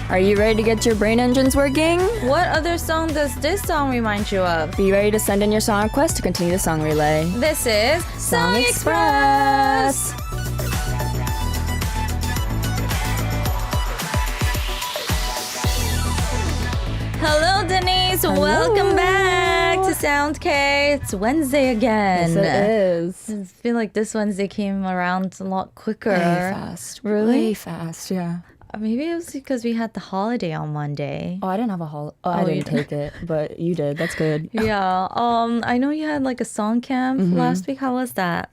Are you ready to get your brain engines working? What other song does this song remind you of? Be ready to send in your song request to continue the song relay. This is Song Express! Hello, Denise. Hello. Welcome back to SoundK. It's Wednesday again. Yes, it is. I feel like this Wednesday came around a lot quicker. Way fast. Really? Way fast, yeah. Maybe it was because we had the holiday on Monday. Oh, I didn't have a holiday. Oh, I didn't take it, but you did. That's good. Yeah. I know you had like a song camp last week. How was that?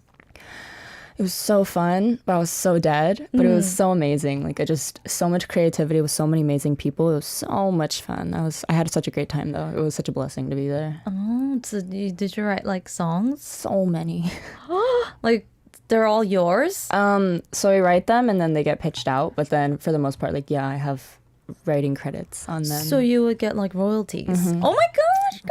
It was so fun, but I was so dead. But it was so amazing. Like, so much creativity with so many amazing people. It was so much fun. I had such a great time, though. It was such a blessing to be there. Oh, so did you write like songs? So many. Like, they're all yours? So we write them and then they get pitched out. But then for the most part, like, yeah, I have writing credits on them. So you would get like royalties. Oh my gosh, girl!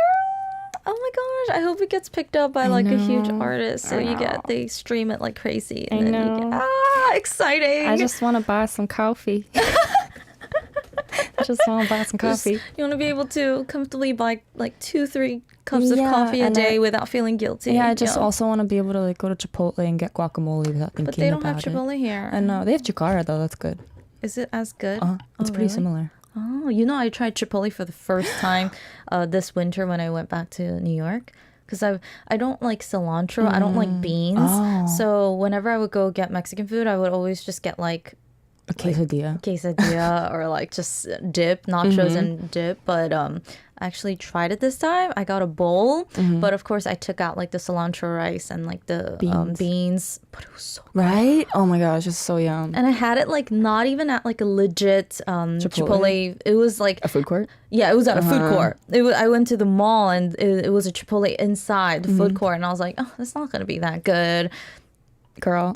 Oh my gosh! I hope it gets picked up by like a huge artist. So they stream it like crazy. And then you get, exciting! I just want to buy some coffee. I just want to buy some coffee. You want to be able to comfortably buy like 2-3 cups of coffee a day without feeling guilty. Yeah, I just also want to be able to like go to Chipotle and get guacamole without thinking about it. But they don't have Chipotle here. I know. They have Chikara though. That's good. Is it as good? It's pretty similar. Oh, I tried Chipotle for the first time this winter when I went back to New York. Because I don't like cilantro. I don't like beans. Oh. So whenever I would go get Mexican food, I would always just get like a quesadilla or like just dip, nachos and dip. But I actually tried it this time. I got a bowl, but of course I took out like the cilantro rice and like the beans. But it was so good. Right? Oh my gosh, it's so yum. And I had it like not even at like a legit Chipotle. It was like a food court? Yeah, it was at a food court. I went to the mall and it was a Chipotle inside the food court. And I was like, oh, it's not going to be that good. Girl.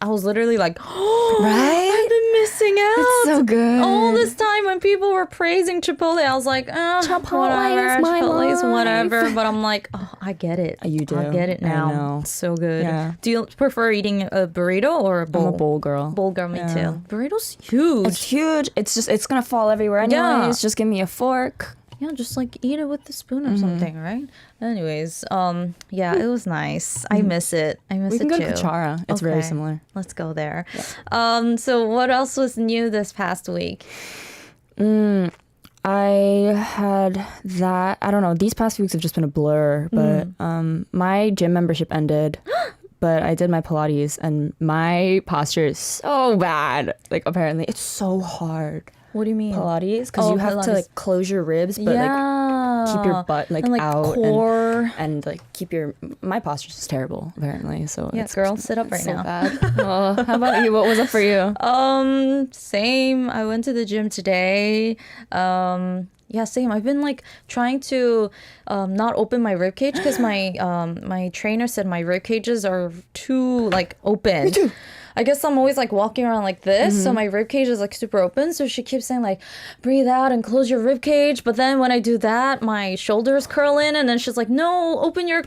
I was literally like, oh, right? I've been missing out. It's so good. All this time when people were praising Chipotle, I was like, Chipotle is whatever. But I'm like, oh, I get it. You do. I get it now. I know. It's so good. Yeah. Do you prefer eating a burrito or a bowl? I'm a bowl girl. Bowl girl, me too. Burrito's huge. It's huge. It's going to fall everywhere anyways. Yeah. Just give me a fork. Yeah, just like eat it with the spoon or something, right? Anyways, yeah, it was nice. I miss it. I miss it too. We can go to Kuchara. It's very similar. Let's go there. Yeah. So what else was new this past week? I had that. I don't know. These past few weeks have just been a blur. But my gym membership ended. But I did my Pilates and my posture is so bad. Like apparently, it's so hard. What do you mean? Pilates, because you have to like close your ribs, but like keep your butt like, and, like out core. And like keep your. My posture is terrible apparently. So yeah, girl, sit up right so now. Bad. How about you? What was up for you? Same. I went to the gym today. Yeah, same. I've been like trying to not open my rib cage because my trainer said my rib cages are too like open. Me too. I guess I'm always like walking around like this, so my rib cage is like super open. So she keeps saying like, breathe out and close your rib cage. But then when I do that, my shoulders curl in, and then she's like, no, open your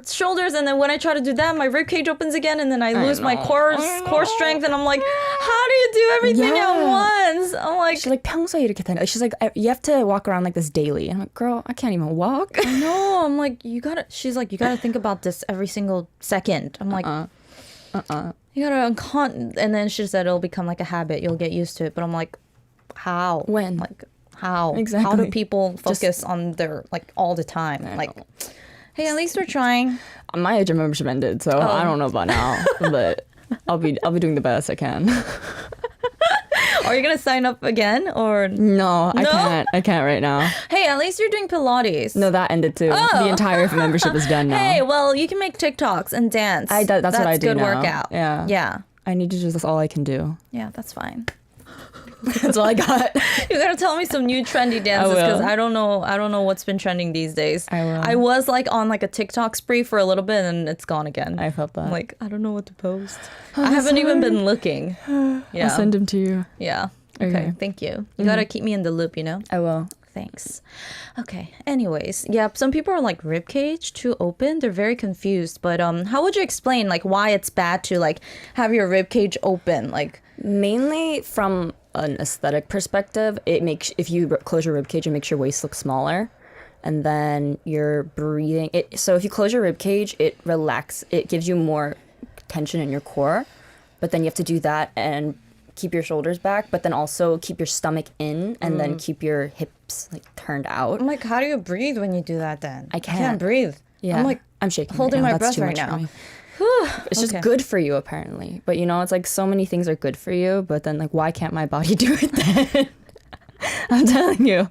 shoulders. And then when I try to do that, my rib cage opens again, and then I lose my core strength. And I'm like, how do you do everything at once? I'm like, she's like, 평소에 이렇게 되나? She's like, you have to walk around like this daily. And I'm like, girl, I can't even walk. I know. I'm like, she's like, you gotta think about this every single second. I'm like, you gotta and then she said it'll become like a habit. You'll get used to it. But I'm like, how? When? Like, how? Exactly. How do people focus on their like all the time? Like, hey, at least we're trying. My gym membership ended, so I don't know about now, but I'll be doing the best I can. Are you gonna sign up again or no? I can't right now. Hey, at least you're doing Pilates. No, that ended too. The entire membership is done now. Hey, well, you can make TikToks and dance. That's what I do good now. Workout. Yeah. I need to do that's all I can do. Yeah, that's fine. That's all I got. You gotta tell me some new trendy dances because I don't know what's been trending these days. I will. I was like on like a TikTok spree for a little bit and it's gone again. I felt that. I'm like, I don't know what to post. I haven't even been looking. Yeah. I'll send them to you. Yeah. Okay. Thank you. You gotta keep me in the loop, you know? I will. Thanks. Okay. Anyways, yeah, some people are like ribcage too open. They're very confused. But how would you explain like why it's bad to like have your ribcage open? Like mainly from an aesthetic perspective, it makes, if you close your rib cage, it makes your waist look smaller. And then you're breathing. So if you close your rib cage, it gives you more tension in your core. But then you have to do that and keep your shoulders back, but then also keep your stomach in and then keep your hips like turned out. I'm like, how do you breathe when you do that then? I can't. I can't breathe. Yeah. I'm shaking holding right my breath That's too right much for now. me. It's just good for you apparently. But you know, it's like so many things are good for you, but then like why can't my body do it then? I'm telling you.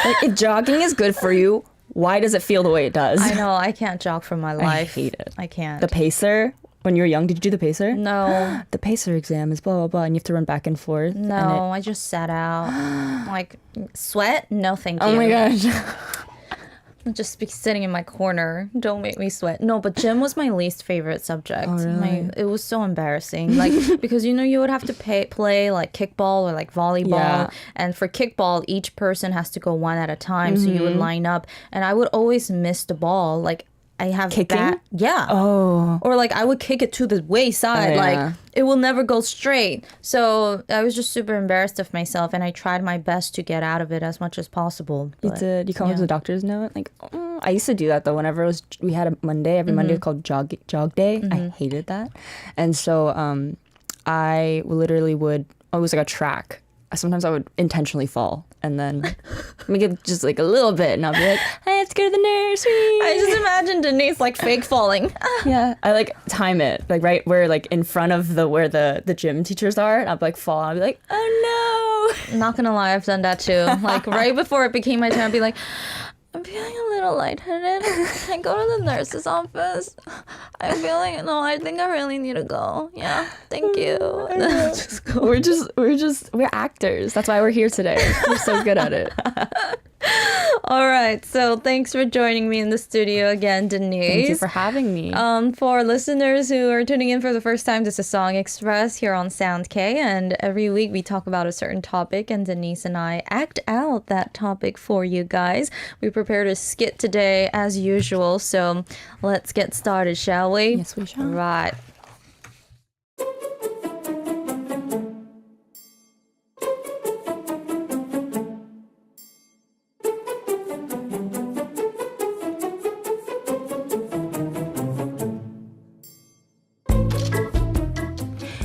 Like if jogging is good for you, why does it feel the way it does? I know, I can't jog for my life. I hate it. I can't. The pacer, when you were young, did you do the pacer? No. The pacer exam is blah, blah, blah, and you have to run back and forth. No, I just sat out. Like, sweat? No, thank you. Oh my gosh. I'll just be sitting in my corner. Don't make me sweat. No, but gym was my least favorite subject. Oh, really? It was so embarrassing. Like, because, you know, you would have to play like kickball or like volleyball. Yeah. And for kickball, each person has to go one at a time. So you would line up. And I would always miss the ball. Like, I have kicking? Yeah. Oh. Or like I would kick it to the wayside. Oh, yeah. Like it will never go straight. So I was just super embarrassed of myself, and I tried my best to get out of it as much as possible. You did? You come up to the doctor's note? Like, I used to do that though. Whenever we had a Monday, every Monday was called jog day. I hated that. And so I literally would, it was like a track. Sometimes I would intentionally fall and then make it just like a little bit and I'll be like, I have to go to the nursery. I just imagine Denise like fake falling. Yeah. I like time it like right where like in front of where the gym teachers are and I'll like fall and I'll be like, oh no. Not gonna lie, I've done that too. Like right before it became my turn, I'd be like, I'm feeling a little lightheaded. Can I go to the nurse's office? I'm feeling, no, I think I really need to go. Yeah, thank you. Just go. We're actors. That's why we're here today. We're so good at it. All right, so thanks for joining me in the studio again, Denise. Thank you for having me. For listeners who are tuning in for the first time, this is Song Express here on SoundK, and every week we talk about a certain topic, and Denise and I act out that topic for you guys. We prepared a skit today as usual, so let's get started, shall we? Yes, we shall. Right.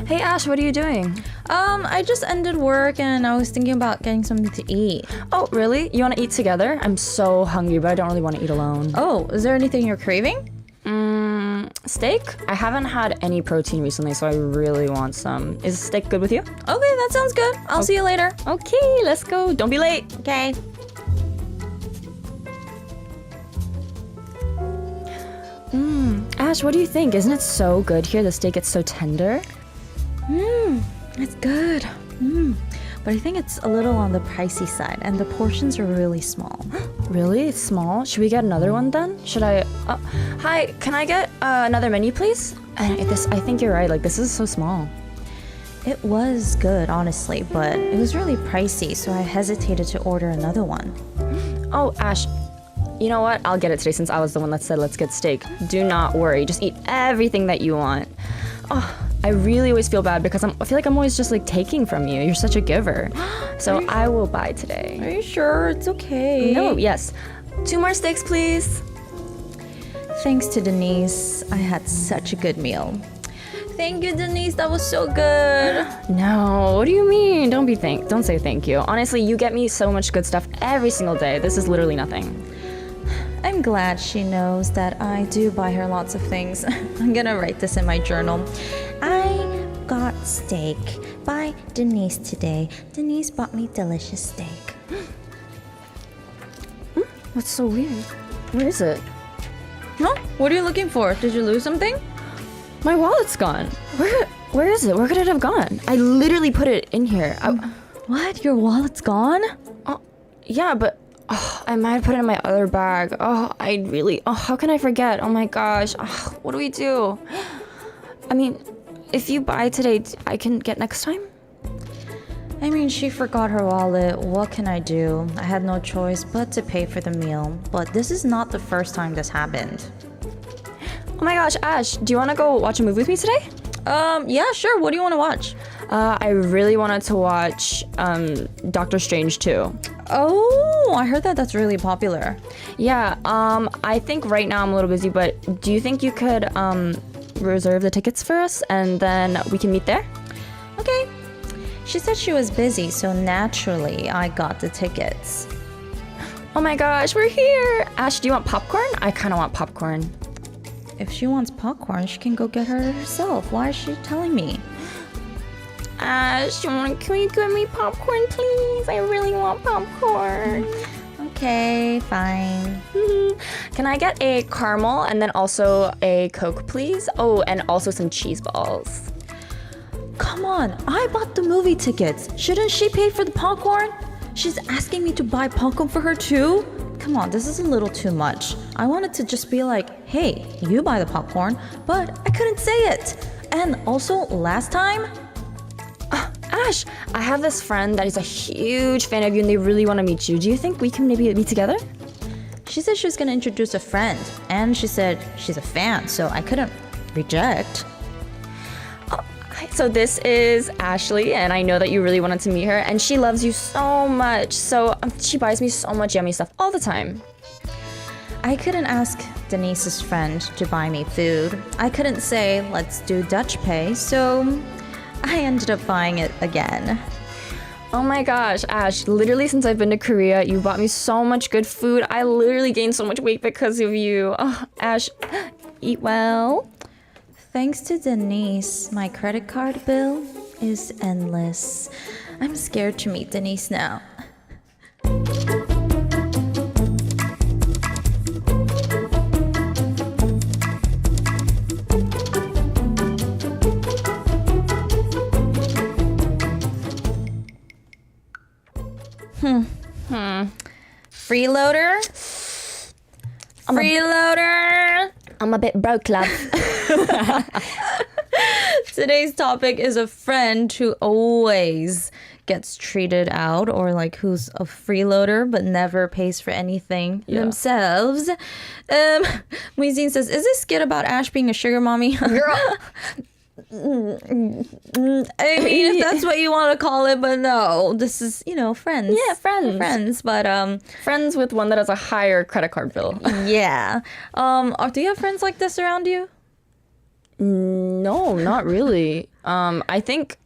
Hey Ash, what are you doing? I just ended work and I was thinking about getting something to eat. Oh, really? You want to eat together? I'm so hungry, but I don't really want to eat alone. Oh, is there anything you're craving? Steak? I haven't had any protein recently, so I really want some. Is steak good with you? Okay, that sounds good. I'll see you later. Okay, let's go. Don't be late. Okay. Ash, what do you think? Isn't it so good here? The steak gets so tender. It's good. But I think it's a little on the pricey side, and the portions are really small. Really? It's small? Should we get another one then? Should I? Hi, can I get another menu, please? I think you're right. Like, this is so small. It was good, honestly, but it was really pricey, so I hesitated to order another one. Oh, Ash, you know what? I'll get it today since I was the one that said let's get steak. Do not worry. Just eat everything that you want. Oh, I really always feel bad because I feel like I'm always just like taking from you. You're such a giver. So I will buy today. Are you sure? It's okay. No, yes. 2 more steaks, please. Thanks to Denise, I had such a good meal. Thank you, Denise. That was so good. No, what do you mean? Don't say thank you. Honestly, you get me so much good stuff every single day. This is literally nothing. I'm glad she knows that I do buy her lots of things. I'm gonna write this in my journal. I got steak by Denise today. Denise bought me delicious steak. What's so weird? Where is it? Huh? What are you looking for? Did you lose something? My wallet's gone. Where is it? Where could it have gone? I literally put it in here. What? Your wallet's gone? Yeah, but I might have put it in my other bag. How can I forget? Oh my gosh. What do we do? I mean, if you buy today, I can get next time? I mean, she forgot her wallet. What can I do? I had no choice but to pay for the meal. But this is not the first time this happened. Oh my gosh, Ash, do you want to go watch a movie with me today? Yeah, sure. What do you want to watch? I really wanted to watch Doctor Strange 2. Oh, I heard that that's really popular. Yeah, I think right now I'm a little busy, but do you think you could reserve the tickets for us and then we can meet there? Okay. She said she was busy, so naturally I got the tickets. Oh my gosh, we're here! Ash, do you want popcorn? I kind of want popcorn. If she wants popcorn, she can go get her herself. Why is she telling me? Ash, can you get me popcorn, please? I really want popcorn. Okay, fine. Can I get a caramel and then also a Coke, please? Oh, and also some cheese balls. Come on, I bought the movie tickets. Shouldn't she pay for the popcorn? She's asking me to buy popcorn for her too? Come on, this is a little too much. I wanted to just be like, hey, you buy the popcorn, but I couldn't say it. And also, last time... Ash, I have this friend that is a huge fan of you and they really want to meet you. Do you think we can maybe meet together? She said she was going to introduce a friend, and she said she's a fan, so I couldn't reject. So this is Ashley, and I know that you really wanted to meet her, and she loves you so much. So she buys me so much yummy stuff all the time. I couldn't ask Denise's friend to buy me food. I couldn't say, let's do DutchPay, so I ended up buying it again. Oh my gosh, Ash, literally since I've been to Korea, you bought me so much good food. I literally gained so much weight because of you. Oh, Ash, eat well. Thanks to Denise, my credit card bill is endless. I'm scared to meet Denise now. Freeloader? Freeloader? I'm a bit broke, love. Today's topic is a friend who always gets treated out, or like who's a freeloader but never pays for anything themselves. Muizin says, is this skit about Ash being a sugar mommy? Girl. I mean, if that's what you want to call it, but no, this is, friends. Yeah, friends. Friends, but Friends with one that has a higher credit card bill. Yeah. Do you have friends like this around you? No, not really. I think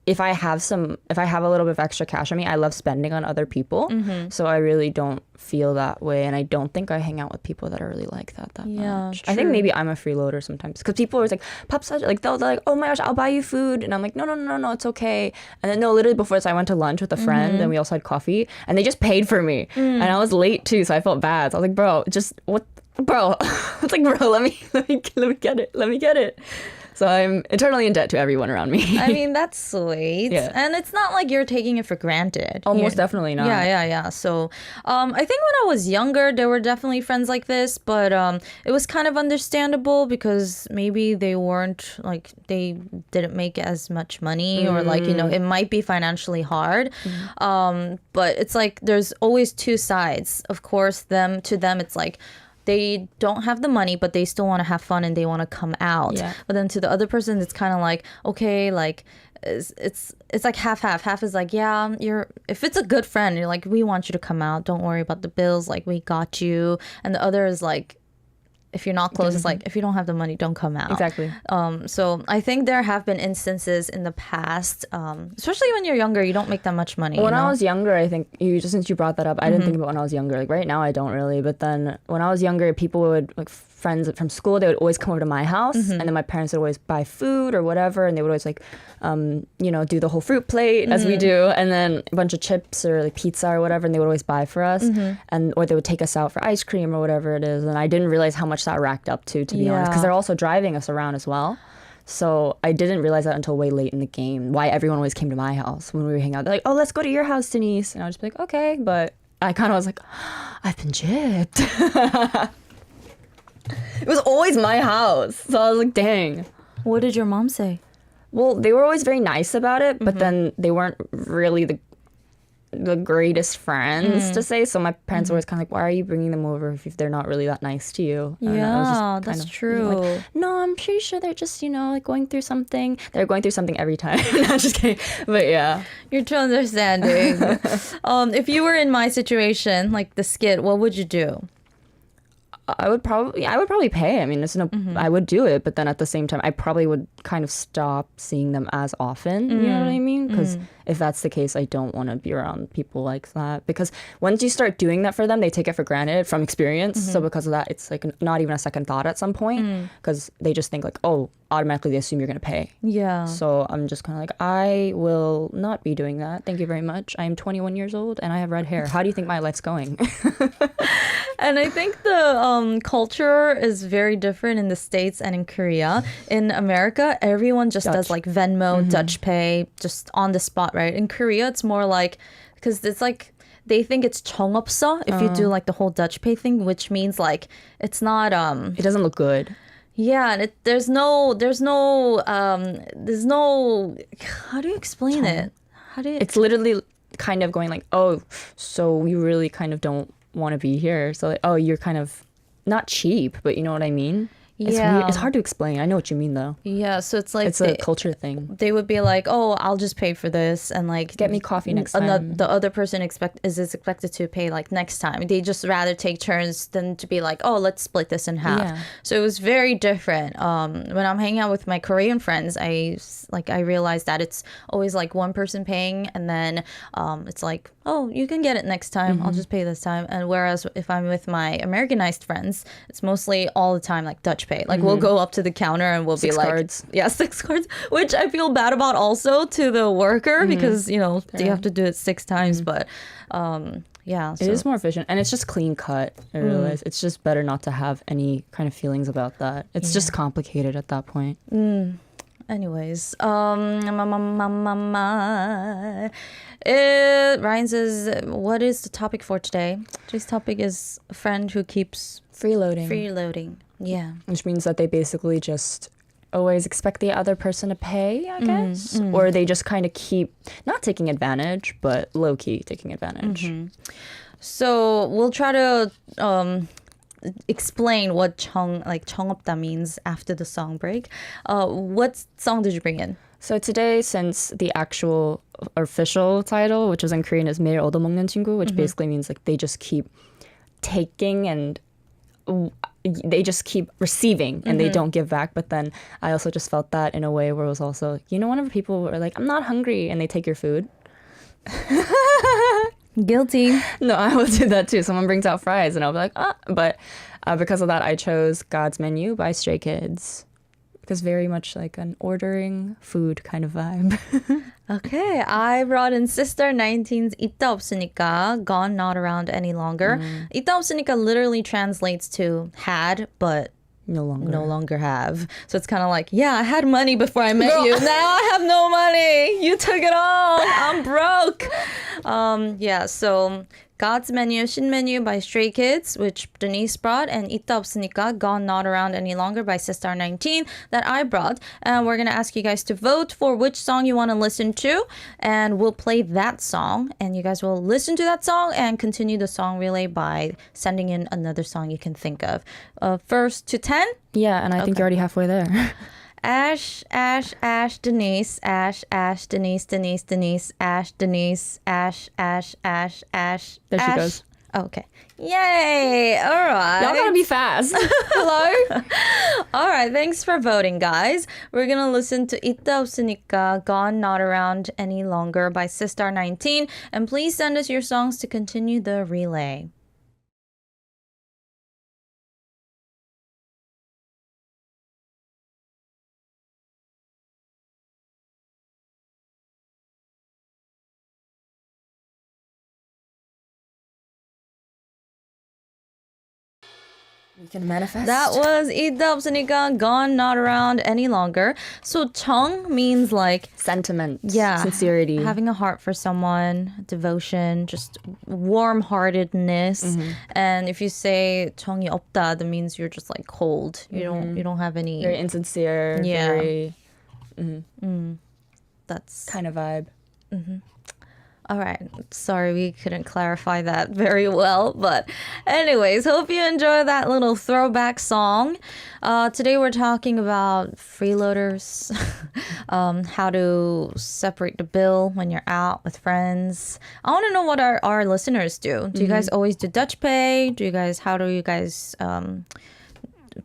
if I have a little bit of extra cash on me, I love spending on other people. Mm-hmm. So I really don't feel that way. And I don't think I hang out with people that are really like that much. True. I think maybe I'm a freeloader sometimes. Because people are always like, Pop, like, they're like, oh my gosh, I'll buy you food. And I'm like, no, it's okay. And then, no, literally before this, I went to lunch with a friend and we also had coffee. And they just paid for me. And I was late too, so I felt bad. So I was like, bro, what? Bro, it's like, bro, let me get it. So I'm eternally in debt to everyone around me. I mean, that's sweet. Yeah. And it's not like you're taking it for granted. Almost definitely not. Yeah. So I think when I was younger, there were definitely friends like this, but it was kind of understandable because maybe they weren't like, they didn't make as much money or like, it might be financially hard. But it's like there's always two sides. Of course, to them, it's like, they don't have the money, but they still want to have fun and they want to come out. Yeah. But then to the other person, it's kind of like, okay, like it's like half. Half is like, yeah, if it's a good friend, you're like, we want you to come out. Don't worry about the bills. Like, we got you. And the other is like, if you're not close, it's like, if you don't have the money, don't come out. Exactly. So I think there have been instances in the past, especially when you're younger, you don't make that much money. When I was younger, I think, since you brought that up, I didn't think about when I was younger. Like right now, I don't really. But then when I was younger, people would, like friends from school, they would always come over to my house. And then my parents would always buy food or whatever. And they would always like, do the whole fruit plate as we do. And then a bunch of chips or like pizza or whatever. And they would always buy for us. Or they would take us out for ice cream or whatever it is. And I didn't realize how much that racked up to be honest, because they're also driving us around as well. So I didn't realize that until way late in the game, why everyone always came to my house when we would hang out. They're like, oh, let's go to your house, Denise. And I was just be like, okay. But I kind of was like, I've been gypped. It was always my house. So I was like, dang. What did your mom say? Well, they were always very nice about it, but then they weren't really the greatest friends to say. So my parents were always kind of like, why are you bringing them over if they're not really that nice to you? And I was just kind that's of true. like, no, I'm pretty sure they're just, like going through something. They're going through something every time. I'm just kidding. But yeah. You're too understanding. If you were in my situation, like the skit, what would you do? I would probably pay. I mean, it's no, I would do it, but then at the same time, I probably would kind of stop seeing them as often. You know what I mean? Because if that's the case, I don't want to be around people like that. Because once you start doing that for them, they take it for granted from experience. So because of that, it's like not even a second thought at some point. Because they just think like, oh, automatically they assume you're going to pay. Yeah. So I'm just kind of like, I will not be doing that. Thank you very much. I am 21 years old and I have red hair. How do you think my life's going? And I think the culture is very different in the States and in Korea. In America, everyone just does like Venmo, Dutch Pay, just on the spot, right? In Korea, it's more like, because it's like, they think it's 정없어 if you do like the whole Dutch Pay thing, which means like, it's not... It doesn't look good. Yeah, and there's no, how do you explain it? It's literally kind of going like, oh, so we really kind of don't want to be here. So like, oh, you're kind of not cheap, but you know what I mean? It's weird. It's hard to explain. I know what you mean though. Yeah, so it's like it's a culture thing. They would be like, "Oh, I'll just pay for this," and like, get me coffee next time. The other person is expected to pay like next time. They just rather take turns than to be like, "Oh, let's split this in half." Yeah. So it was very different. When I'm hanging out with my Korean friends, I realized that it's always like one person paying, and then it's like, "Oh, you can get it next time. I'll just pay this time." And whereas if I'm with my Americanized friends, it's mostly all the time like Dutch pay. Like we'll go up to the counter and we'll be like, cards. Yeah, 6 cards, which I feel bad about also to the worker because, you have to do it 6 times. But yeah. It is more efficient and it's just clean cut. I realize it's just better not to have any kind of feelings about that. It's just complicated at that point. Anyways, Ryan says, what is the topic for today? Today's topic is a friend who keeps freeloading. Yeah. Which means that they basically just always expect the other person to pay, I guess. Or they just kind of keep not taking advantage, but low-key taking advantage. So we'll try to explain what 정없다 means after the song break. What song did you bring in? So today, since the actual official title, which is in Korean, is 매일 얻어먹는 친구, which basically means like they just keep taking and they just keep receiving and they don't give back. But then I also just felt that in a way where it was also, whenever people are like, I'm not hungry, and they take your food. Guilty. No, I will do that too. Someone brings out fries and I'll be like, ah. But because of that, I chose God's Menu by Stray Kids. Because very much like an ordering food kind of vibe. Okay, I brought in Sister 19's 있다 없으니까, Gone Not Around Any Longer. 있다 없으니까 literally translates to had, but no longer have. So it's kind of like, yeah, I had money before I met you. Now I have no money. You took it all. I'm broke. Yeah, so God's Menu, 신메뉴 by Stray Kids, which Denise brought, and 있다 없으니까, Gone Not Around Any Longer by Sister 19 that I brought. And we're going to ask you guys to vote for which song you want to listen to, and we'll play that song, and you guys will listen to that song and continue the song relay by sending in another song you can think of. First to 10? Yeah, and I think you're already halfway there. Ash, Denise, Ash, Denise, Ash, Denise, Ash. There she goes. Okay. Yay! All right. Y'all gotta be fast. Hello? All right. Thanks for voting, guys. We're gonna listen to 있다 없으니까, Gone Not Around Any Longer by Sister 19. And please send us your songs to continue the relay. We can manifest. That was 있다 없으니까, Gone Not Around Any Longer. So 정 means like sentiment, yeah, sincerity, having a heart for someone, devotion, just warm-heartedness. And if you say 정이 없다, that means you're just like cold. You don't have any. Very insincere. Yeah. Very. That's kind of vibe. All right. Sorry, we couldn't clarify that very well. But anyways, hope you enjoy that little throwback song. Today we're talking about freeloaders, how to separate the bill when you're out with friends. I want to know what our listeners do. Do you guys always do Dutch pay? How do you guys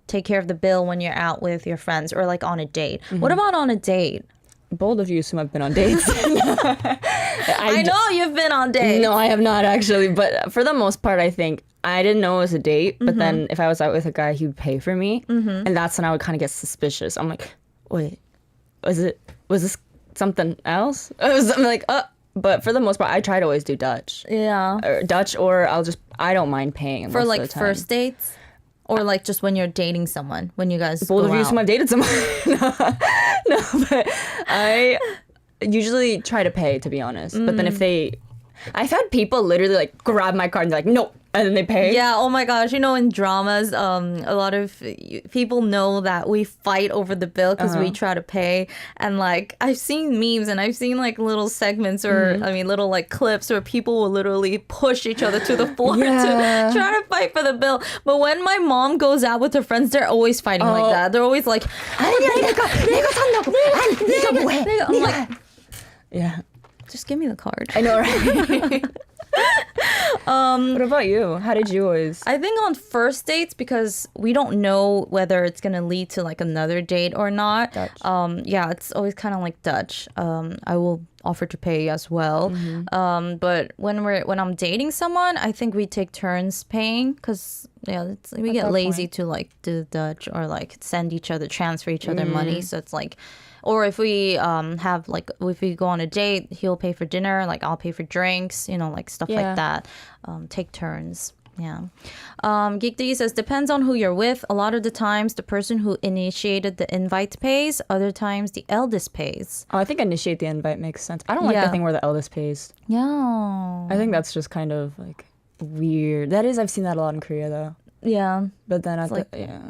take care of the bill when you're out with your friends or like on a date? What about on a date? Bold of you assume I've been on dates. I know you've been on dates. No, I have not actually. But for the most part, I think I didn't know it was a date. But then if I was out with a guy, he would pay for me. And that's when I would kind of get suspicious. I'm like, wait, was this something else? I'm like, But for the most part, I try to always do Dutch. Yeah. Or Dutch, or I don't mind paying. For most like of the time. first dates? Or like just when you're dating someone, when you guys Bold go of you out? assume I've dated someone. No, but I usually try to pay, to be honest. But then I've had people literally like grab my card and they're like, no, and then they pay. Yeah, oh my gosh. You know, in dramas, a lot of people know that we fight over the bill because we try to pay. And like, I've seen memes and I've seen like little segments or, little like clips where people will literally push each other to the floor to try to fight for the bill. But when my mom goes out with her friends, they're always fighting like that. They're always like, 내가 산다고. 네가 뭐해? I'm like, yeah. just give me the card. I know, right? What about you? How did you always? I think on first dates, because we don't know whether it's going to lead to like another date or not. Dutch. It's always kind of like Dutch. I will offer to pay as well. But when I'm dating someone, I think we take turns paying because we get lazy to like do Dutch or like transfer each other money. So it's like, or if we if we go on a date, he'll pay for dinner, like I'll pay for drinks, like stuff like that. Take turns. Yeah. Geekdy says, depends on who you're with. A lot of the times, the person who initiated the invite pays. Other times, the eldest pays. Oh, I think initiate the invite makes sense. I don't like the thing where the eldest pays. Yeah. I think that's just kind of like weird. I've seen that a lot in Korea though. Yeah. But then it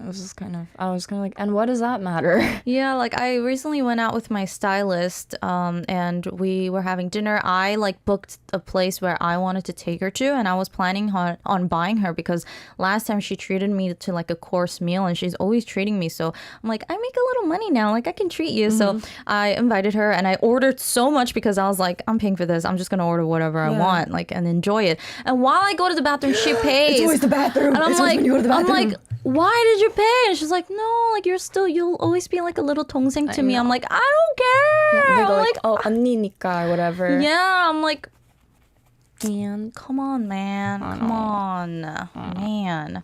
was just I was kind of like, and what does that matter? Yeah, like I recently went out with my stylist and we were having dinner. I like booked a place where I wanted to take her to, and I was planning on buying her because last time she treated me to like a course meal and she's always treating me. So I'm like, I make a little money now, like I can treat you. So I invited her and I ordered so much because I was like, I'm paying for this. I'm just going to order whatever I want, like, and enjoy it. And while I go to the bathroom, she pays. It's always the bathroom. And I'm like, why did you pay? And she's like, no, like you'll always be like a little 동생 to me. I'm like, I don't care. They go I'm like, oh, 언니니까 or whatever. Yeah, I'm like, man, come on, man. Come on, man.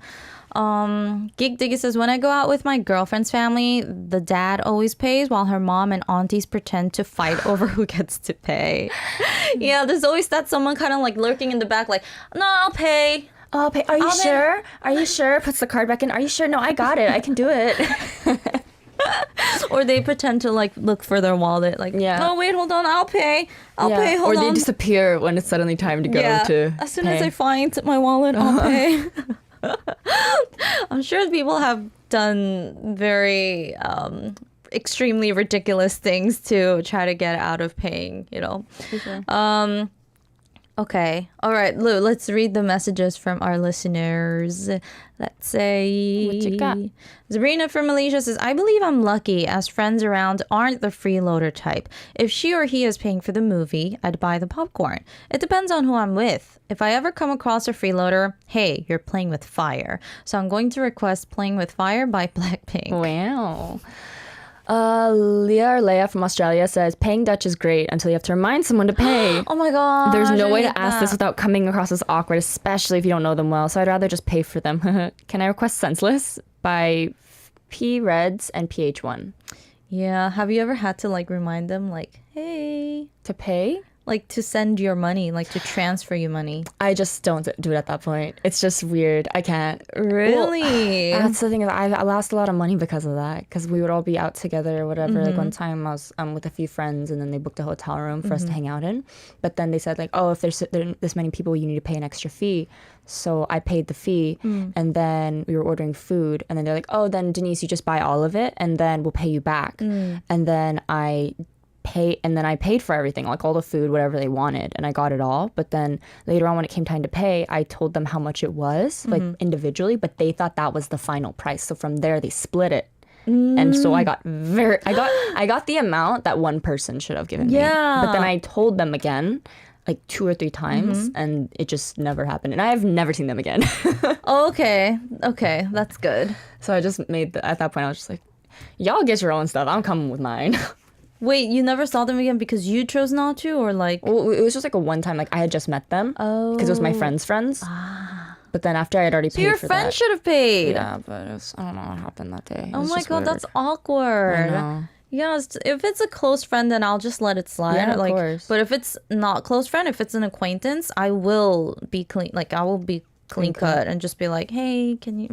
Geek Diggy says, when I go out with my girlfriend's family, the dad always pays while her mom and aunties pretend to fight over who gets to pay. Yeah, there's always that someone kind of like lurking in the back like, no, I'll pay. Oh, pay. Are you sure? Are you sure? Puts the card back in. Are you sure? No, I got it. I can do it. Or they pretend to like look for their wallet. Like, oh wait, hold on, I'll pay. I'll pay. Hold on. Or they disappear when it's suddenly time to go to. As soon as I find my wallet, I'll pay. I'm sure people have done very extremely ridiculous things to try to get out of paying. Sure. Okay. All right, Lou, let's read the messages from our listeners. Let's say... What you got? Sabrina from Malaysia says, I believe I'm lucky as friends around aren't the freeloader type. If she or he is paying for the movie, I'd buy the popcorn. It depends on who I'm with. If I ever come across a freeloader, hey, you're playing with fire. So I'm going to request Playing with Fire by Blackpink. Wow. Leah from Australia says, paying Dutch is great until you have to remind someone to pay. Oh my god. There's no way to ask this without coming across as awkward, especially if you don't know them well. So I'd rather just pay for them. Can I request Senseless by P Reds and PH1? Yeah. Have you ever had to like remind them like, hey, to pay? Like to send your money, like to transfer you money. I just don't do it at that point. It's just weird. I can't. Really? Well, that's the thing. I lost a lot of money because of that. Because we would all be out together or whatever. Like one time I was with a few friends and then they booked a hotel room for us to hang out in. But then they said like, oh, if there's this many people, you need to pay an extra fee. So I paid the fee and then we were ordering food. And then they're like, oh, then Denise, you just buy all of it and then we'll pay you back. And then I I paid for everything, like all the food, whatever they wanted, and I got it all. But then later on when it came time to pay, I told them how much it was, like individually, but they thought that was the final price. So from there they split it. And so I got the amount that one person should have given me. But then I told them again, like 2 or 3 times, and it just never happened. And I have never seen them again. Okay, that's good. So I just at that point, I was just like, y'all get your own stuff. I'm coming with mine. Wait, you never saw them again because you chose not to, or like? Well, it was just like a one time, like I had just met them. Oh. Because it was my friend's friends. But then after I had already paid for that. So your friend should have paid. Yeah, but I don't know what happened that day. Oh my God, that's awkward. I know. Yeah, if it's a close friend, then I'll just let it slide. Yeah, of course. But if it's not close friend, if it's an acquaintance, I will be clean. Like I will be clean cut and just be like, hey, can you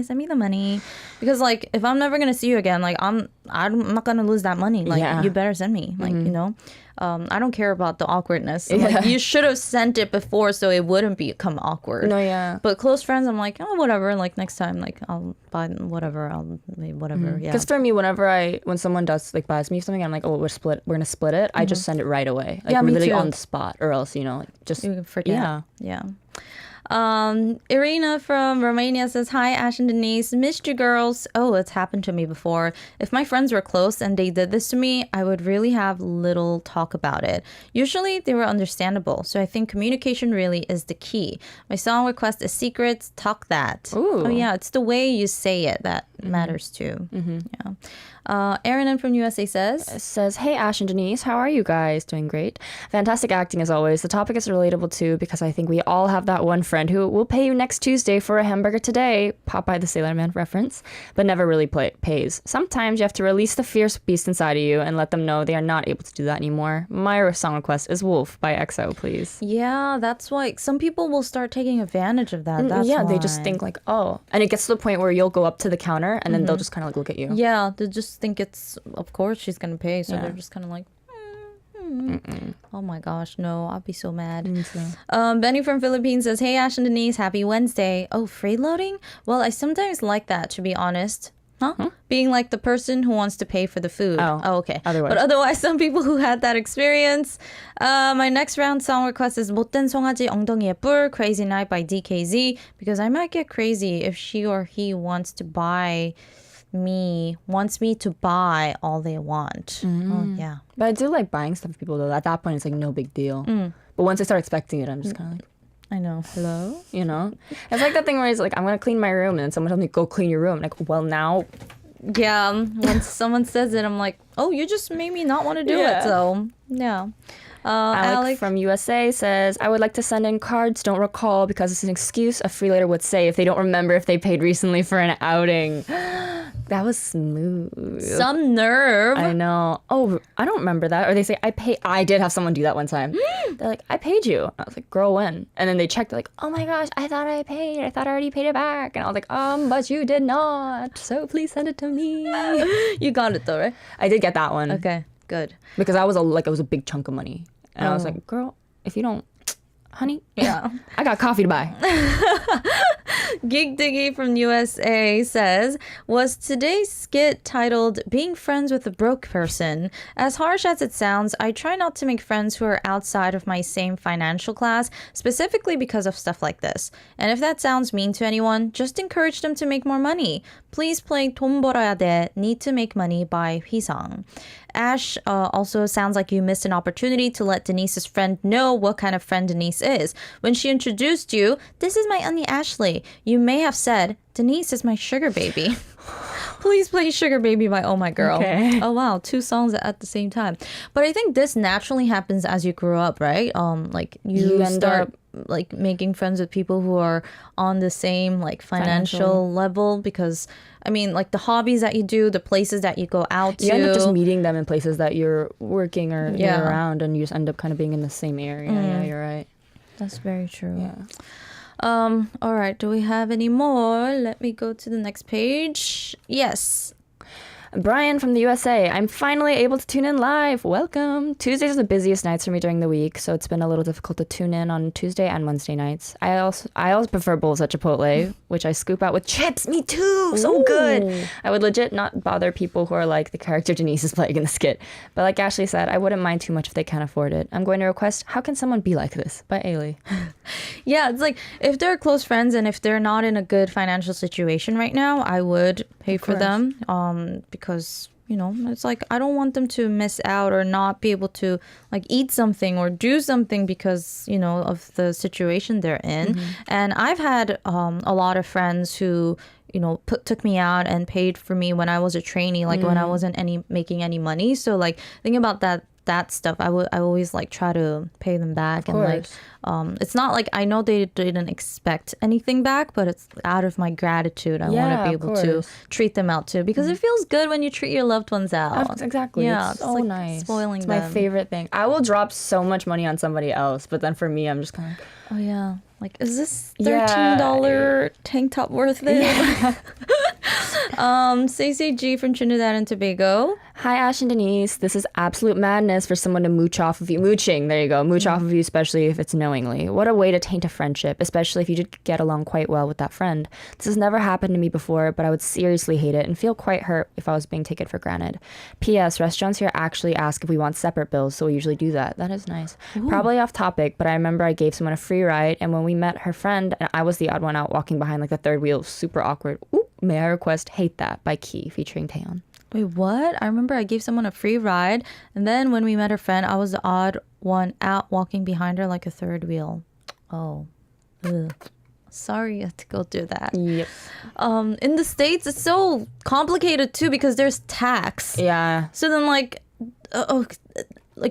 send me the money? Because like if I'm never gonna see you again, like I'm not gonna lose that money. Like you better send me. Like you know. I don't care about the awkwardness. Like, you should have sent it before so it wouldn't become awkward. No, yeah. But close friends, I'm like, oh, whatever. Like next time, like I'll buy whatever. Yeah. Because for me, when someone does like buys me something, I'm like, oh, we're gonna split it. I just send it right away. Like literally on the spot, or else like just you can forget. Yeah. Irina from Romania says, hi, Ash and Denise. Missed you girls. Oh, it's happened to me before. If my friends were close and they did this to me, I would really have little talk about it. Usually they were understandable. So I think communication really is the key. My song request is secrets. Talk that. Ooh. Oh yeah. It's the way you say it that matters too. Yeah. Erin from USA says, hey, Ash and Denise, how are you guys? Doing great. Fantastic acting as always. The topic is relatable too because I think we all have that one friend who will pay you next Tuesday for a hamburger today, Popeye the Sailor Man reference, but never really pays. Sometimes you have to release the fierce beast inside of you and let them know they are not able to do that anymore. My song request is Wolf by EXO, please. Yeah, that's why some people will start taking advantage of that. That's yeah, why. they just think like, oh. And it gets to the point where you'll go up to the counter and then they'll just kind of like look at you. Yeah, they just think it's, of course she's going to pay. So they're just kind of like, oh my gosh, no, I'll be so mad. Benny from Philippines says, hey, Ash and Denise, happy Wednesday. Oh, freeloading? Well, I sometimes like that, to be honest. Huh? Being like the person who wants to pay for the food. Oh okay. But otherwise, some people who had that experience. My next round song request is 못된 송아지 엉덩이에 뿔, Crazy Night by DKZ, because I might get crazy if she or he wants me to buy all they want. Oh, yeah. But I do like buying stuff for people though. At that point, it's like no big deal. But once I start expecting it, I'm just kind of like, I know. Hello? You know? It's like that thing where it's like, I'm going to clean my room, and then someone tells me, go clean your room. Like, well, now. Yeah. When someone says it, I'm like, oh, you just made me not want to do it. So, yeah. Alec from USA says, I would like to send in cards, don't recall, because it's an excuse a freelater would say if they don't remember if they paid recently for an outing. That was smooth. Some nerve. I know. Oh, I don't remember that. Or they say, I did have someone do that one time. They're like, I paid you. I was like, girl, when? And then they checked, they're like, oh my gosh, I thought I paid. I thought I already paid it back. And I was like, but you did not. So please send it to me. You got it though, right? I did get that one. Okay, good. Because it was a big chunk of money. And I was like, girl, if you don't, honey, yeah, I got coffee to buy. Geek Diggy from USA says, was today's skit titled Being Friends with a Broke Person? As harsh as it sounds, I try not to make friends who are outside of my same financial class, specifically because of stuff like this. And if that sounds mean to anyone, just encourage them to make more money. Please play 돈 벌어야 돼, Need to Make Money by Hee-sung. Ash, also sounds like you missed an opportunity to let Denise's friend know what kind of friend Denise is. When she introduced you, this is my 언니 Ashley, you may have said, Denise is my sugar baby. Please play Sugar Baby by Oh My Girl. Okay. Oh wow, 2 songs at the same time. But I think this naturally happens as you grow up, right? Like you start like making friends with people who are on the same like financial level, because I mean like the hobbies that you do, the places that you go out to. You end up just meeting them in places that you're working or you're around, and you just end up kind of being in the same area. Yeah, you're right. That's very true. Yeah. All right, do we have any more? Let me go to the next page. Yes. Brian from the USA. I'm finally able to tune in live. Welcome. Tuesdays are the busiest nights for me during the week, so it's been a little difficult to tune in on Tuesday and Wednesday nights. I also prefer bowls at Chipotle, which I scoop out with chips. Me too. So good. I would legit not bother people who are like the character Denise is playing in the skit. But like Ashley said, I wouldn't mind too much if they can't afford it. I'm going to request How Can Someone Be Like This by Ailey. Yeah, it's like if they're close friends and if they're not in a good financial situation right now, I would pay for them because, you know, it's like I don't want them to miss out or not be able to like eat something or do something because, you know, of the situation they're in. And I've had a lot of friends who, you know, took me out and paid for me when I was a trainee, like when I wasn't making any money. So like thinking about that stuff, I always like try to pay them back. And like it's not like I know they didn't expect anything back, but it's out of my gratitude. I want to be able to treat them out too, because it feels good when you treat your loved ones out. Exactly. Yeah, it's so like nice. Spoiling it's them. my favorite thing. I will drop so much money on somebody else, but then for me, I'm just kind of like, oh yeah, like is this $13 tank top worth it? Yeah. Stacey G from Trinidad and Tobago. Hi, Ash and Denise. This is absolute madness for someone to mooch off of you. Mooching, there you go. Mooch off of you, especially if it's knowingly. What a way to taint a friendship, especially if you did get along quite well with that friend. This has never happened to me before, but I would seriously hate it and feel quite hurt if I was being taken for granted. P.S. Restaurants here actually ask if we want separate bills, so we usually do that. That is nice. Ooh. Probably off topic, but I remember I gave someone a free ride, and when we met her friend, and I was the odd one out walking behind like the third wheel, super awkward. Ooh, may I request Hate That by Key featuring Taeyeon. Wait, what? I remember I gave someone a free ride, and then when we met her friend, I was the odd one out walking behind her like a third wheel. Oh. Ugh. Sorry you had to go through that. Yep. In the States, it's so complicated too because there's tax. Yeah. So then like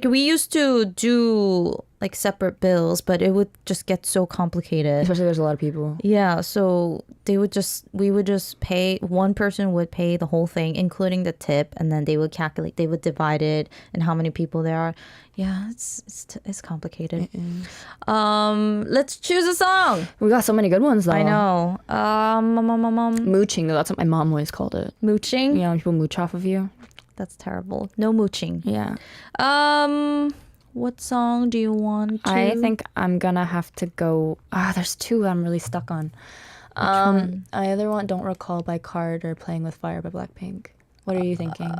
we used to do like separate bills, but it would just get so complicated. Especially there's a lot of people. Yeah, so we would just pay, one person would pay the whole thing, including the tip, and then they would divide it and how many people there are. Yeah, it's complicated. Let's choose a song. We got so many good ones though. I know. Mooching though, that's what my mom always called it. Mooching? Yeah, when people mooch off of you. That's terrible. No mooching. Yeah. What song do you want to? I think I'm gonna have to go. There's two I'm really stuck on. I either want Don't Recall by Card or Playing with Fire by Blackpink. What are you thinking?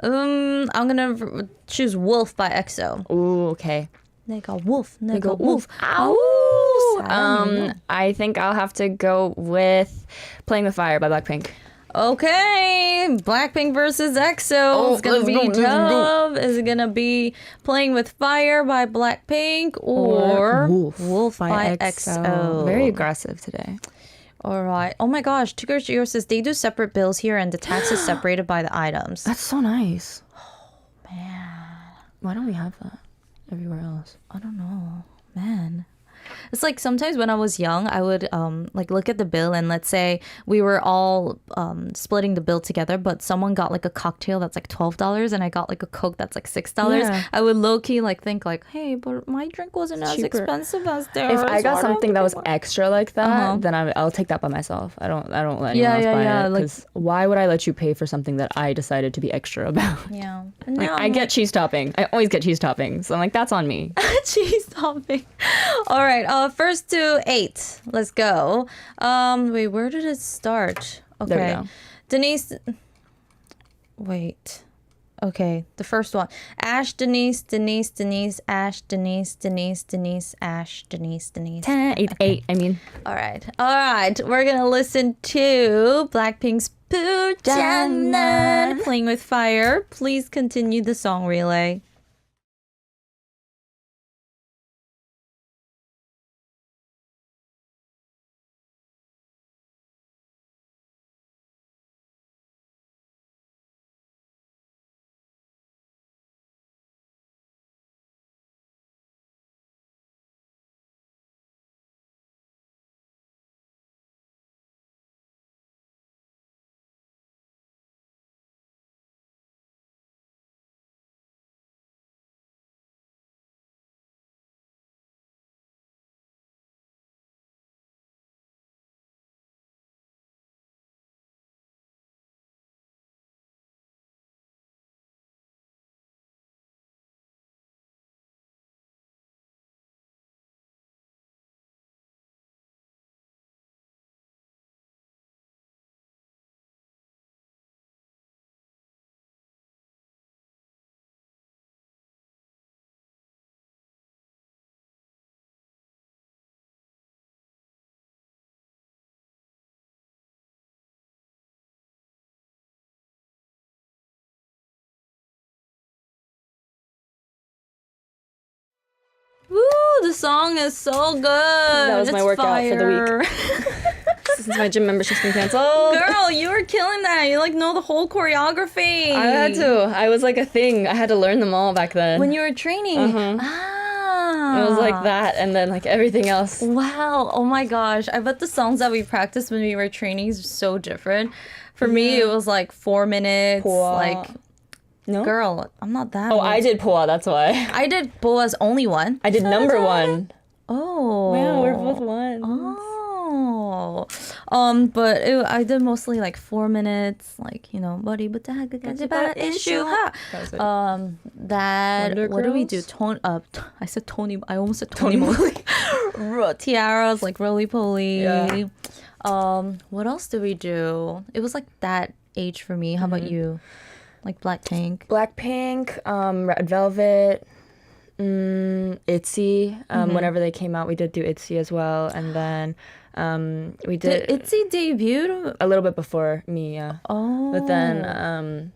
I'm gonna choose Wolf by EXO. Ooh, okay. 내가 wolf. Ow! I think I'll have to go with Playing with Fire by Blackpink. Okay, Blackpink versus EXO. It's gonna be tough. Is it gonna be Playing with Fire by Blackpink or Wolf by EXO? Very aggressive today. All right. Oh my gosh, Tigger Gio says they do separate bills here and the tax is separated by the items. That's so nice. Oh man, why don't we have that everywhere else? I don't know, man. It's like sometimes when I was young, I would like look at the bill and let's say we were all splitting the bill together, but someone got like a cocktail that's like $12 and I got like a Coke that's like $6. Yeah. I would low key like think like, hey, but my drink wasn't as expensive as theirs. If I got something that was extra like that, then I'll take that by myself. I don't let anyone else buy it because why would I let you pay for something that I decided to be extra about? Yeah, like, I get cheese topping. I always get cheese topping, so I'm like, that's on me. Cheese topping. All right. First to 8. Let's go. Wait, where did it start? Okay. There we go. Denise. Wait. Okay, the first one. Ash, Denise, Ash, Denise, Ash, Denise. 10, 8, I mean. All right. We're gonna listen to Blackpink's Poojannan, Playing with Fire. Please continue the song relay. the song is so good. That was my workout for the week. Since my gym membership's been canceled. Girl, you were killing that. You like know the whole choreography. I had to. I was like a thing. I had to learn them all back then. When you were training. It was like that, and then like everything else. Wow. Oh my gosh. I bet the songs that we practiced when we were training is so different. For me, it was like 4 minutes. Poa. Like, No? girl, I'm not that. Oh, I did Poa, that's why. I did Boa's only one. I did number one. Oh. Yeah, we're both one. Oh. But I did mostly like 4 minutes, like, you know, body but issue. That what do we do? I said Tony. I almost said Tony Moly. Tiaras, like roly poly. Yeah. What else do we do? It was like that age for me. How about you? Like Blackpink. Blackpink, Red Velvet, ITZY. Whenever they came out, we did do ITZY as well, and then we did ITZY debut a little bit before me, yeah. Oh. But then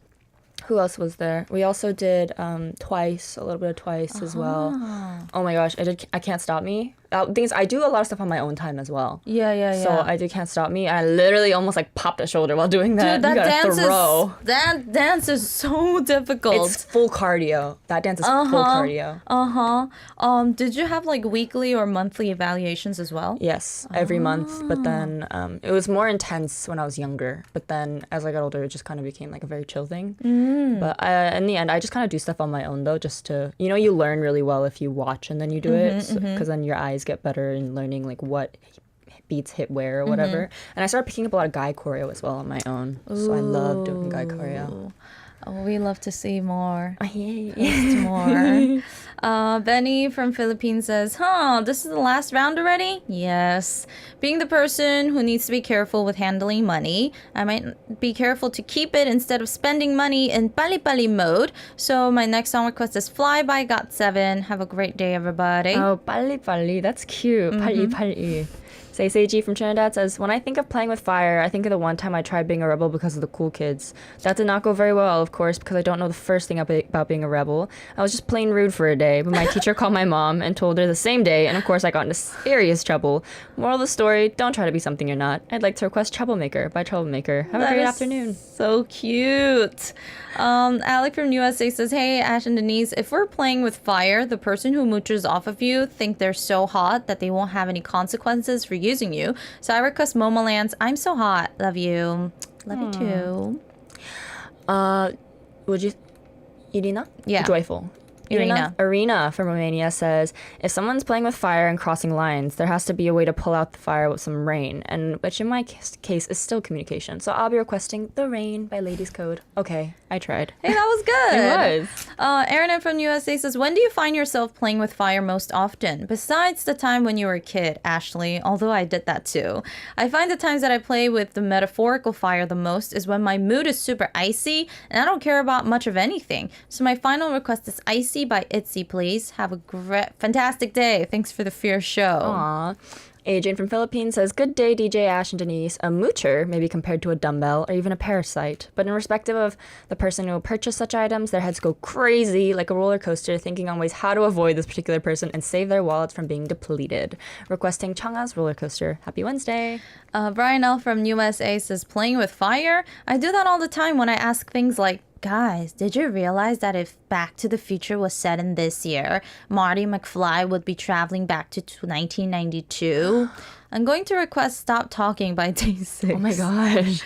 who else was there? We also did Twice, a little bit of Twice as well. Oh my gosh, I Can't Stop Me. Things I do a lot of stuff on my own time as well. Yeah. So I do Can't Stop Me. I literally almost like popped a shoulder while doing that. Dude, that dance is so difficult. It's full cardio. That dance is full cardio. Did you have like weekly or monthly evaluations as well? Yes, every month. But then it was more intense when I was younger. But then as I got older, it just kind of became like a very chill thing. But in the end, I just kind of do stuff on my own though, just to, you know, you learn really well if you watch and then you do it. Because then your eyes get better in learning like what beats hit where or whatever. And I started picking up a lot of guy choreo as well on my own. So I love doing guy choreo. Oh, we love to see more. Yeah. More. Benny from Philippines says, this is the last round already? Yes. Being the person who needs to be careful with handling money, I might be careful to keep it instead of spending money in pali-pali mode. So my next song request is Fly by GOT7. Have a great day, everybody. Oh, pali-pali. That's cute. Pali-pali. Seiji from Trinidad says, when I think of playing with fire, I think of the one time I tried being a rebel because of the cool kids. That did not go very well, of course, because I don't know the first thing about being a rebel. I was just plain rude for a day, but my teacher called my mom and told her the same day, and of course I got into serious trouble. Moral of the story, don't try to be something you're not. I'd like to request Troublemaker by Troublemaker. Have a great afternoon. So cute. Alec from USA says, hey, Ash and Denise, if we're playing with fire, the person who mooches off of you think they're so hot that they won't have any consequences for using you. So I request Momoland's I'm So Hot. Love you. Love you too. Would you... Irina? Yeah. Joyful. Irina from Romania says, if someone's playing with fire and crossing lines, there has to be a way to pull out the fire with some rain, and which in my case is still communication. So I'll be requesting The Rain by Ladies Code. Okay, I tried. Hey, that was good. It was. Aaron from USA says, when do you find yourself playing with fire most often? Besides the time when you were a kid, Ashley, although I did that too. I find the times that I play with the metaphorical fire the most is when my mood is super icy and I don't care about much of anything. So my final request is Icy by ITZY, please. Have a fantastic day. Thanks for the fierce show. Aww. Adrian from Philippines says, good day, DJ Ash and Denise. A moocher may be compared to a dumbbell or even a parasite, but in respective of the person who will purchase such items, their heads go crazy like a roller coaster, thinking on ways how to avoid this particular person and save their wallets from being depleted. Requesting Changa's roller coaster. Happy Wednesday. Brian L. from USA says, playing with fire? I do that all the time when I ask things like, guys, did you realize that if Back to the Future was set in this year, Marty McFly would be traveling back to 1992? I'm going to request Stop Talking by Day 6. Oh my gosh.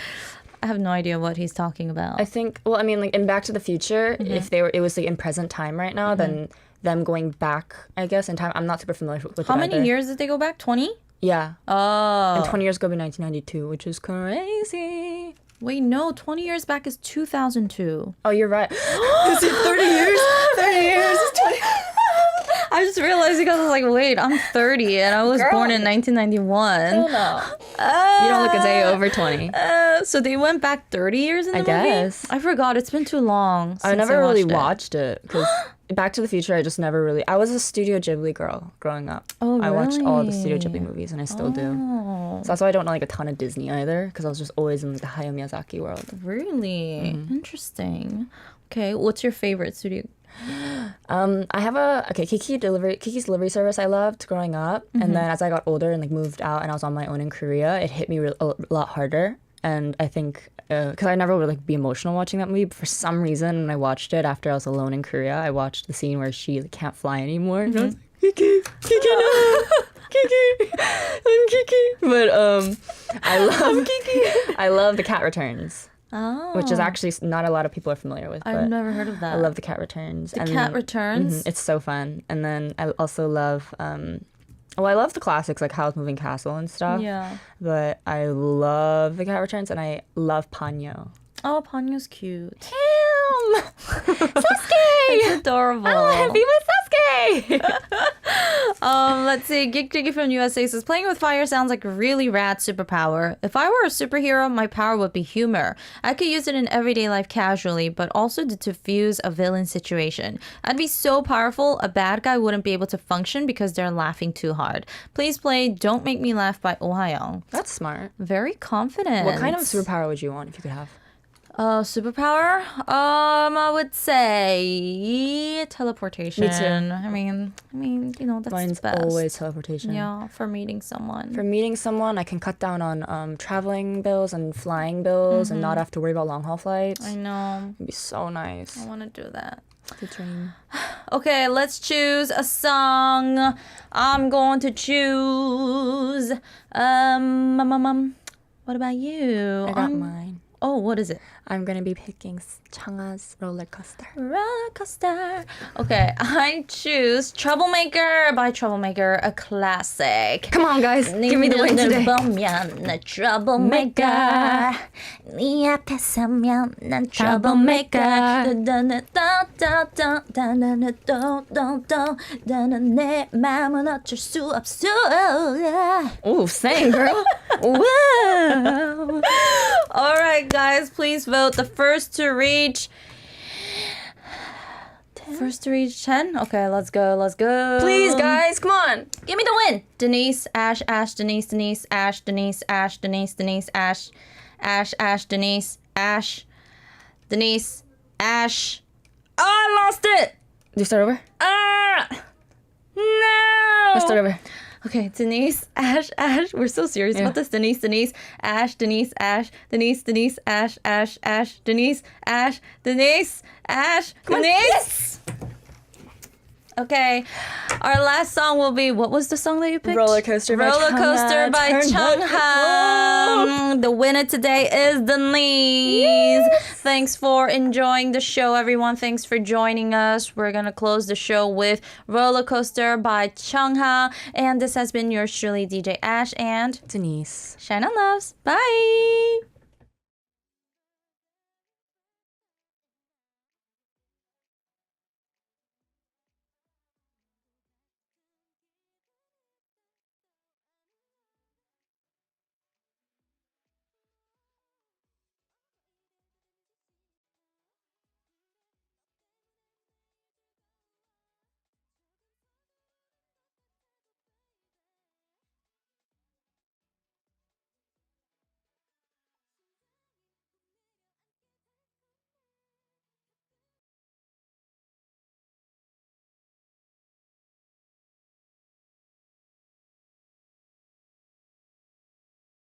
I have no idea what he's talking about. I think, well, I mean, like in Back to the Future, if it was like in present time right now, then them going back, I guess, in time. I'm not super familiar with it. How many years did they go back? 20? Yeah. Oh. And 20 years ago be 1992, which is crazy. Wait, no, 20 years back is 2002. Oh, you're right. Is it 30 years? 30 years is 20. I just realized because I was like, wait, I'm 30 and I was born in 1991. Hell no. You don't look a day over 20. So they went back 30 years in the movie? Guess. I forgot. It's been too long since I never really watched watched it because Back to the Future, I just never really... I was a Studio Ghibli girl growing up. Oh, I watched all the really? Studio Ghibli movies and I still do. So that's why I don't know like a ton of Disney either because I was just always in the Hayao Miyazaki world. Really? Interesting. Okay, what's your favorite studio? I have Kiki's delivery service I loved growing up, and then as I got older and like moved out and I was on my own in Korea, it hit me a lot harder. And I think because I never would like be emotional watching that movie, but for some reason when I watched it after I was alone in Korea, I watched the scene where she like, can't fly anymore. And I was like, Kiki, no, Kiki, I'm Kiki. But I love The Cat Returns. Oh. Which is actually not a lot of people are familiar with. I've never heard of that. I love The Cat Returns. The Cat Returns? It's so fun. And then I also love, I love the classics like Howl's Moving Castle and stuff. Yeah. But I love The Cat Returns and I love Ponyo. Oh, Ponyo's cute. Damn! Sasuke! It's adorable. I want to be with Sasuke! Let's see. Geek Jiggy from USA says, playing with fire sounds like a really rad superpower. If I were a superhero, my power would be humor. I could use it in everyday life casually, but also to diffuse a villain situation. I'd be so powerful, a bad guy wouldn't be able to function because they're laughing too hard. Please play Don't Make Me Laugh by Oh Ha-young. That's smart. Very confident. What kind of superpower would you want if you could have? Superpower? I would say teleportation. Me too. I mean, you know, that's Mine's the best. always teleportation. Yeah, for meeting someone. For meeting someone, I can cut down on traveling bills and flying bills and not have to worry about long haul flights. I know. It'd be so nice. I want to do that. The dream. Okay, let's choose a song. I'm going to choose. What about you? I got mine. Oh, what is it? I'm gonna be picking Changha's Roller Coaster. Roller coaster. Okay, I choose Troublemaker by Troublemaker, a classic. Come on, guys. Give me the win today. 보면 난 troublemaker. 네 앞에 서면 난 troublemaker. 내 마음은 어쩔 수 없어. Ooh, sing, girl. Wow. All right, guys, please vote. The first to reach 10? First to reach 10? Okay, let's go. Please, guys, come on. Give me the win. Denise, Ash, Denise, Ash, Denise, Ash, Ash, Denise, Ash. Oh, I lost it. Do you start over? No. Let's start over. Okay, Denise, Ash. We're so serious about this. Denise, Ash, Denise, Ash, Denise, Ash, Denise, Ash, Denise, Ash, Come on. Denise. Yes! Okay, our last song will be, what was the song that you picked? Roller Coaster by Changha. The winner today is Denise. Yes. Thanks for enjoying the show, everyone. Thanks for joining us. We're going to close the show with Roller Coaster by Changha. And this has been yours truly, DJ Ash and Denise. Shine on Loves. Bye.